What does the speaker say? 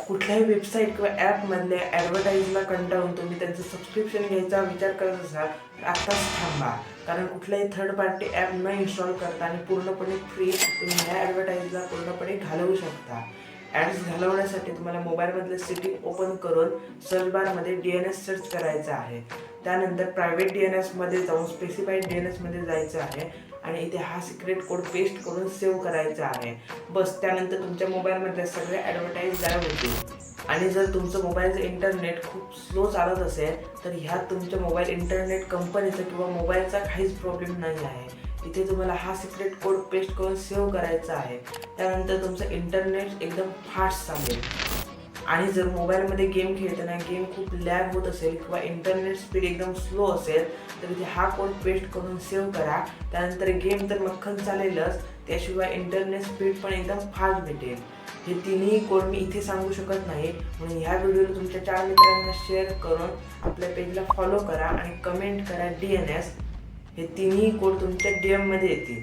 कुठल्याही वेबसाईट किंवा ॲपमधल्या ॲडव्हर्टाईजला कंटाळून तुम्ही त्यांचं सबस्क्रिप्शन घ्यायचा विचार करत असाल तर आत्ताच थांबा. कारण कुठल्याही थर्ड पार्टी ॲप न इन्स्टॉल करता आणि पूर्णपणे फ्री तुम्ही ह्या ॲडव्हर्टाईजला पूर्णपणे घालवू शकता. ॲड्स घालवण्यासाठी तुम्हाला मोबाईलमधलं सेटिंग ओपन करून सर्च बारमध्ये DNS सर्च करायचं आहे. त्यानंतर प्रायव्हेट DNSमध्ये जाऊन स्पेसिफाईड DNSमध्ये जायचं आहे आणि इथे हा सिक्रेट कोड पेस्ट करून सेव्ह करायचा आहे. बस त्यानंतर तुमच्या मोबाईलमधल्या सगळ्या ॲडव्हर्टाईज गायब होतील. आणि जर तुमचं मोबाईलचं इंटरनेट खूप स्लो चालत असेल तर ह्यात तुमच्या मोबाईल इंटरनेट कंपनीचा किंवा मोबाईलचा काहीच प्रॉब्लेम नाही आहे. इथे तुम्हाला हा सिक्रेट कोड पेस्ट करून सेव्ह करायचा आहे. त्यानंतर तुमचं इंटरनेट एकदम फास्ट चालेल. आणि जर मोबाईलमध्ये गेम खेळताना गेम खूप लॅग होत असेल किंवा इंटरनेट स्पीड एकदम स्लो असेल तर इथे हा कोड पेस्ट करून सेव्ह करा. त्यानंतर गेम तर मक्खन चालेलच, त्याशिवाय इंटरनेट स्पीड पण एकदम फास्ट भेटेल. हे तिन्ही कोड मी इथे सांगू शकत नाही, म्हणून ह्या व्हिडिओला तुमच्या 4 मित्रांना शेअर करून आपल्या पेजला फॉलो करा आणि कमेंट करा DNS. हे तिन्ही कोड तुमच्या DM मध्ये येतील.